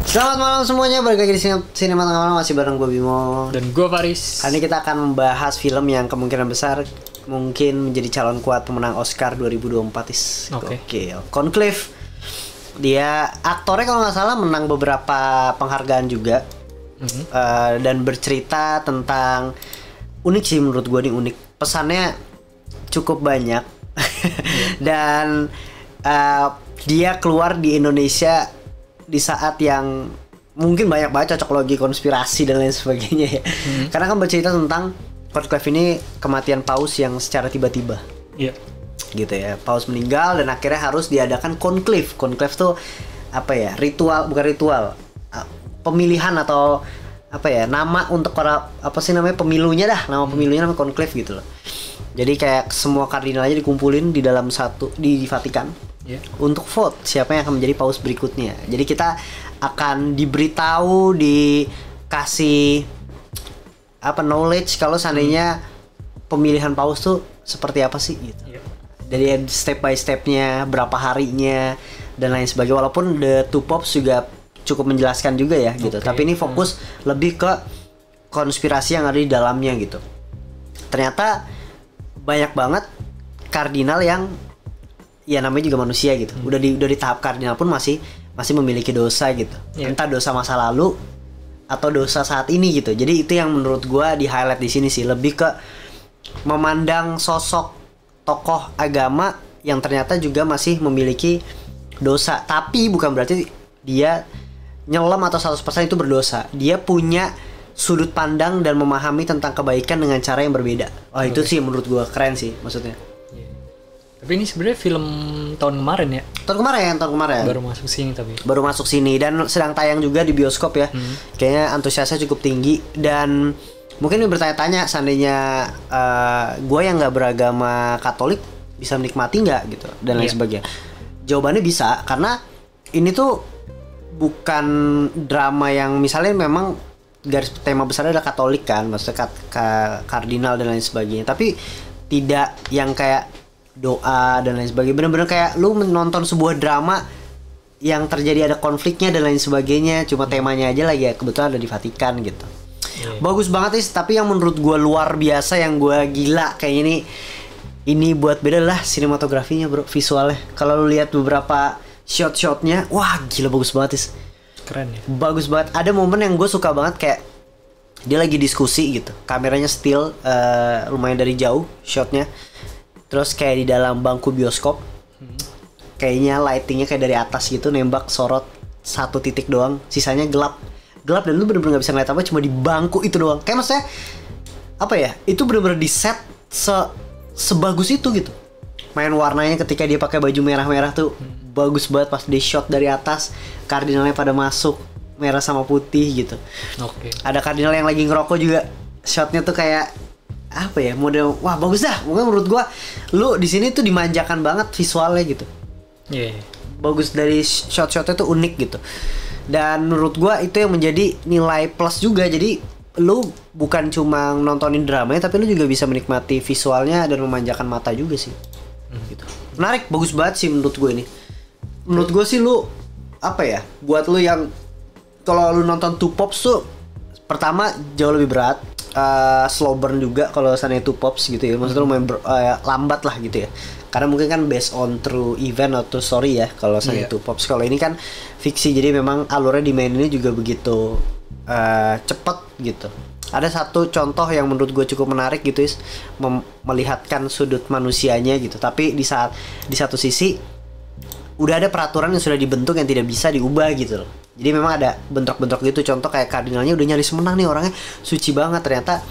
Selamat malam semuanya, balik lagi di Sinema Tengah Malam, masih bareng gue Bimo dan gue Faris. Hari ini kita akan membahas film yang kemungkinan besar mungkin menjadi calon kuat pemenang Oscar 2024. Oke. Conclave. Dia aktornya kalau nggak salah menang beberapa penghargaan juga. Dan bercerita tentang, unik sih menurut gue nih, unik. Pesannya cukup banyak. Dan dia keluar di Indonesia di saat yang mungkin banyak banget cocok logi konspirasi dan lain sebagainya ya. Karena kan bercerita tentang Conclave ini kematian paus yang secara tiba-tiba. Iya. Gitu ya. Paus meninggal dan akhirnya harus diadakan conclave. Conclave tuh apa ya? Ritual, bukan ritual. Pemilihan atau apa ya? Nama untuk para apa sih namanya? Pemilunya dah. Nama pemilunya namanya conclave gitu loh. Jadi kayak semua kardinalnya dikumpulin di dalam satu di Vatikan. Untuk vote siapa yang akan menjadi paus berikutnya. Jadi kita akan diberitahu, dikasih apa knowledge kalau seandainya pemilihan paus tuh seperti apa sih gitu. Dari step by stepnya, berapa harinya dan lain sebagainya. Walaupun The Two Popes juga cukup menjelaskan juga ya gitu. Tapi ini fokus lebih ke konspirasi yang ada di dalamnya gitu. Ternyata banyak banget kardinal yang ya namanya juga manusia gitu. Udah di tahap kardinal pun masih memiliki dosa gitu. Entah dosa masa lalu atau dosa saat ini gitu. Jadi itu yang menurut gua di highlight di sini sih, lebih ke memandang sosok tokoh agama yang ternyata juga masih memiliki dosa. Tapi bukan berarti dia nyelam atau 100% itu berdosa. Dia punya sudut pandang dan memahami tentang kebaikan dengan cara yang berbeda. Itu sih menurut gua keren sih maksudnya. Tapi ini sebenarnya film tahun kemarin ya? Tahun kemarin. Baru masuk sini tapi. Baru masuk sini dan sedang tayang juga di bioskop ya. Kayaknya antusiasnya cukup tinggi dan mungkin bertanya-tanya seandainya gue yang nggak beragama Katolik bisa menikmati nggak gitu dan lain sebagainya. Jawabannya bisa, karena ini tuh bukan drama yang misalnya memang garis tema besarnya adalah Katolik kan, maksudnya kardinal dan lain sebagainya. Tapi tidak yang kayak doa dan lain sebagainya, bener-bener kayak lu menonton sebuah drama yang terjadi ada konfliknya dan lain sebagainya, cuma temanya aja lagi ya kebetulan ada di Vatikan gitu. Bagus banget sih, tapi yang menurut gue luar biasa, yang gue gila kayak ini buat beda lah sinematografinya bro, visualnya. Kalau lu lihat beberapa shot-shotnya, wah gila bagus banget sih. Keren ya. Bagus banget. Ada momen yang gue suka banget, kayak dia lagi diskusi gitu, kameranya still lumayan dari jauh shotnya. Terus kayak di dalam bangku bioskop, kayaknya lightingnya kayak dari atas gitu, nembak sorot satu titik doang, sisanya gelap dan lu bener-bener gak bisa ngeliat apa, cuma di bangku itu doang. Kayak maksudnya apa ya, itu bener-bener di set sebagus itu gitu. Main warnanya ketika dia pakai baju merah-merah tuh bagus banget, pas di shot dari atas kardinalnya pada masuk merah sama putih gitu. Ada kardinal yang lagi ngerokok juga, shotnya tuh kayak apa ya, model wah bagus dah. Mungkin menurut gua lu di sini tuh dimanjakan banget visualnya gitu. Bagus, dari shot-shotnya tuh unik gitu. Dan menurut gua itu yang menjadi nilai plus juga. Jadi lu bukan cuma nontonin dramanya, tapi lu juga bisa menikmati visualnya dan memanjakan mata juga sih. Gitu. Menarik, bagus banget sih menurut gua ini. Menurut gua sih lu apa ya, buat lu yang kalau lu nonton Two Popes tuh pertama jauh lebih berat. Slow burn juga kalau sana itu Pops gitu ya, maksudnya lumayan lambat lah gitu ya, karena mungkin kan based on true event atau story ya kalau sana itu Pops. Kalau ini kan fiksi, jadi memang alurnya dimaininnya juga begitu cepet gitu. Ada satu contoh yang menurut gue cukup menarik gitu, melihatkan sudut manusianya gitu, tapi di satu sisi udah ada peraturan yang sudah dibentuk yang tidak bisa diubah gitu loh. Jadi memang ada bentrok-bentrok gitu. Contoh kayak kardinalnya udah nyaris menang nih, orangnya suci banget. Ternyata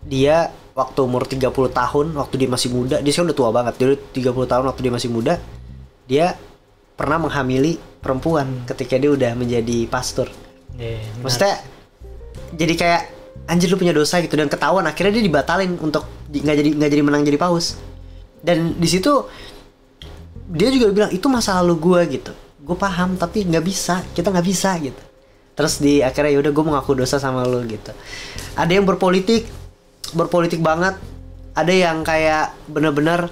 dia waktu umur 30 tahun, waktu dia masih muda, dia sekarang udah tua banget. Dia 30 tahun waktu dia masih muda, dia pernah menghamili perempuan ketika dia udah menjadi pastor. Maksudnya jadi kayak anjir lu punya dosa gitu, dan ketahuan akhirnya dia dibatalin untuk nggak jadi menang jadi paus. Dan di situ dia juga bilang itu masa lalu gue gitu. Gue paham tapi nggak bisa, kita nggak bisa gitu. Terus di akhirnya yaudah gue mengaku dosa sama lo gitu. Ada yang berpolitik banget. Ada yang kayak bener-bener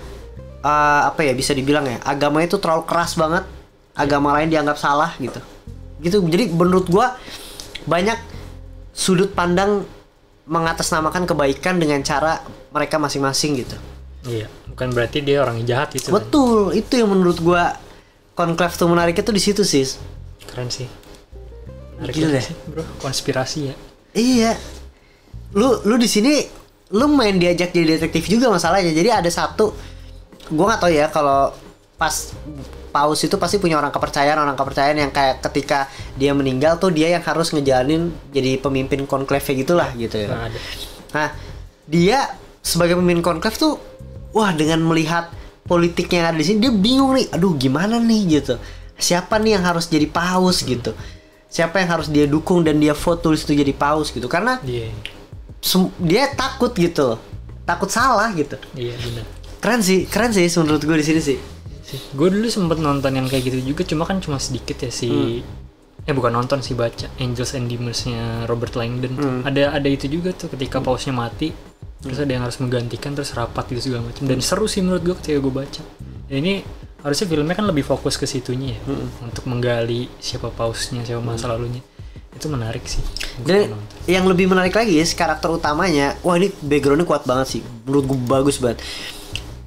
apa ya bisa dibilang ya, agamanya itu terlalu keras banget. agama lain dianggap salah gitu. Jadi menurut gua banyak sudut pandang mengatasnamakan kebaikan dengan cara mereka masing-masing gitu. Iya, bukan berarti dia orang jahat gitu. Betul, itu yang menurut gua Conclave tuh menarik itu di situ sih. Keren sih. Menarik Gila deh. sih, bro. Konspirasi ya. Iya. Lu di sini lu main diajak jadi detektif juga masalahnya. Jadi ada satu, gua nggak tahu ya kalau pas Paus itu pasti punya orang kepercayaan yang kayak ketika dia meninggal tuh dia yang harus ngejalanin jadi pemimpin Conclave gitulah gitu ya. Nah, ada. Nah, dia sebagai pemimpin Conclave tuh wah dengan melihat politiknya yang ada di sini dia bingung nih. Aduh, gimana nih gitu. Siapa nih yang harus jadi paus gitu. Siapa yang harus dia dukung dan dia vote tulis itu jadi paus gitu. Karena dia takut gitu. Takut salah gitu. Iya, benar. Keren sih menurut gue di sini sih. Gue dulu sempet nonton yang kayak gitu juga, cuma kan cuma sedikit ya bukan nonton sih, baca Angels and Demons-nya Robert Langdon. Ada itu juga tuh ketika pausnya mati, terus ada yang harus menggantikan, terus rapat gitu segala macam. Dan seru sih menurut gue ketika gue baca. Ya ini harusnya filmnya kan lebih fokus ke situnya ya, untuk menggali siapa pausnya, siapa masa lalunya. Itu menarik sih. Dan yang lebih menarik lagi ya, karakter utamanya, wah ini backgroundnya kuat banget sih, menurut gue bagus banget.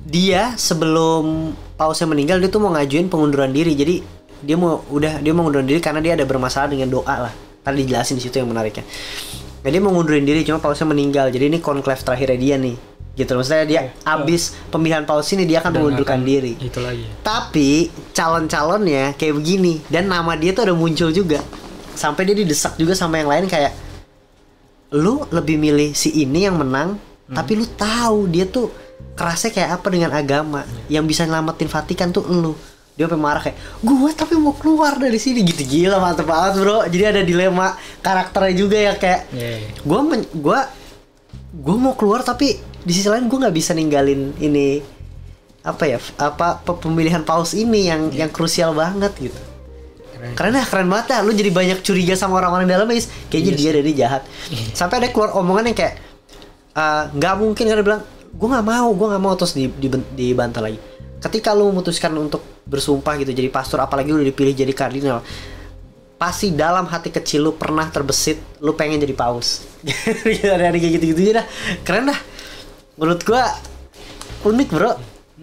Dia sebelum pausnya meninggal dia tuh mau ngajuin pengunduran diri. Jadi dia mau ngundurin diri karena dia ada bermasalah dengan doa lah. Tadi dijelasin di situ yang menariknya. Nah, dia mau ngundurin diri cuma pausnya meninggal. Jadi ini conclave terakhirnya dia nih. Gitu maksudnya dia abis pemilihan paus ini dia akan mengundurkan diri. Itu lagi. Tapi calon-calonnya kayak begini dan nama dia tuh ada muncul juga. Sampai dia didesak juga sama yang lain kayak lu lebih milih si ini yang menang, tapi lu tahu dia tuh kerasnya kayak apa dengan agama. Yang bisa nyelamatin Vatikan tuh elu. Dia sampai marah kayak gue tapi mau keluar dari sini gitu. Gila, mantep banget bro. Jadi ada dilema karakternya juga ya kayak gue mau keluar tapi di sisi lain gue nggak bisa ninggalin ini pemilihan paus ini yang krusial banget gitu. Keren banget ya. Lu jadi banyak curiga sama orang-orang dalam guys. Kayaknya dia dari jahat. Sampai ada keluar omongan yang kayak nggak mungkin, karena dia bilang gue nggak mau terus dibantah lagi. Ketika lu memutuskan untuk bersumpah gitu jadi pastor, apalagi lu udah dipilih jadi kardinal, pasti dalam hati kecil lu pernah terbesit lu pengen jadi paus. Ada kayak gitu-gitu dah. Keren dah. Menurut gua unik bro.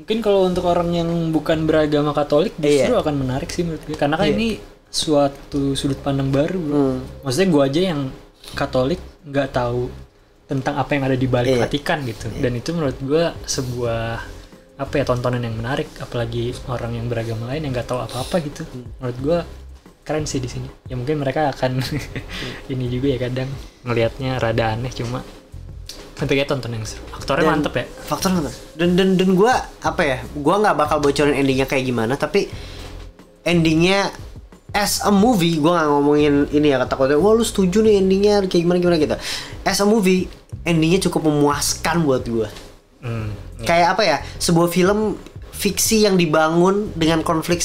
Mungkin kalau untuk orang yang bukan beragama Katolik justru akan menarik sih menurut gue. Karena kan ini suatu sudut pandang baru bro. Maksudnya gue aja yang Katolik nggak tahu tentang apa yang ada di balik Vatikan gitu. Dan itu menurut gue sebuah tontonan yang menarik, apalagi orang yang beragama lain yang nggak tahu apa-apa gitu. Menurut gue keren sih di sini. Ya mungkin mereka akan ini juga ya kadang ngelihatnya rada aneh, cuma tentunya tonton yang seru. Aktornya mantep ya. Faktor mantep. Dan gue gue nggak bakal bocorin endingnya kayak gimana, tapi endingnya as a movie, gue nggak ngomongin ini ya kata-kata wah lu setuju nih endingnya kayak gimana gitu. As a movie endingnya cukup memuaskan buat gue. Kayak sebuah film fiksi yang dibangun dengan konflik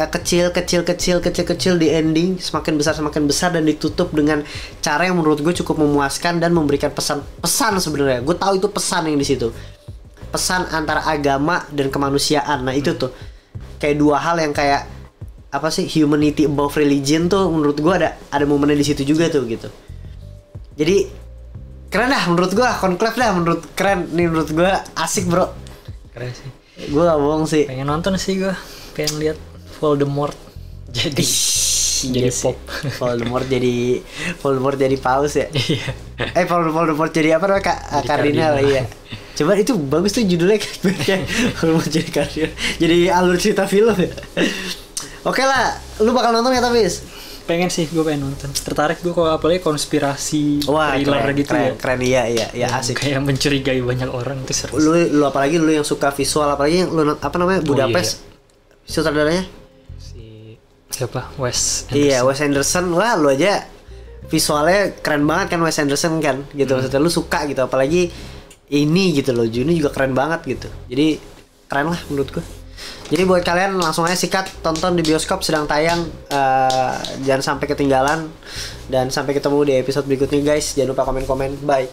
kecil di ending semakin besar dan ditutup dengan cara yang menurut gue cukup memuaskan dan memberikan pesan sebenarnya. Gue tahu itu pesan yang di situ, pesan antara agama dan kemanusiaan. Nah itu tuh kayak dua hal yang kayak humanity above religion tuh menurut gue ada momennya di situ juga tuh gitu. Jadi keren dah menurut gue, Conclave dah menurut gue asik bro. Keren sih. Gue gak bohong sih. Pengen nonton sih gue. Pengen lihat Voldemort jadi pop. Voldemort jadi paus ya. Iya. Voldemort jadi apa namanya kardinal iya. Coba itu bagus tuh judulnya kayak Voldemort jadi kardinal. Jadi alur cerita film ya. Oke lah, lu bakal nonton ya tapi pengen sih, gue pengen nonton. Tertarik gue kalau apalagi konspirasi thriller gitu ya. Keren iya asik. Kayak mencurigai banyak orang itu seru. Lu apalagi lu yang suka visual, apalagi yang lu Budapest. Sutradaranya siapa? Wes Anderson. Iya, Wes Anderson. Wah, lu aja visualnya keren banget kan Wes Anderson kan. Gitu maksudnya lu suka gitu, apalagi ini gitu loh. Ini juga keren banget gitu. Jadi keren lah menurut gue. Jadi buat kalian langsung aja sikat tonton di bioskop sedang tayang, jangan sampai ketinggalan dan sampai ketemu di episode berikutnya guys. Jangan lupa komen-komen. Bye.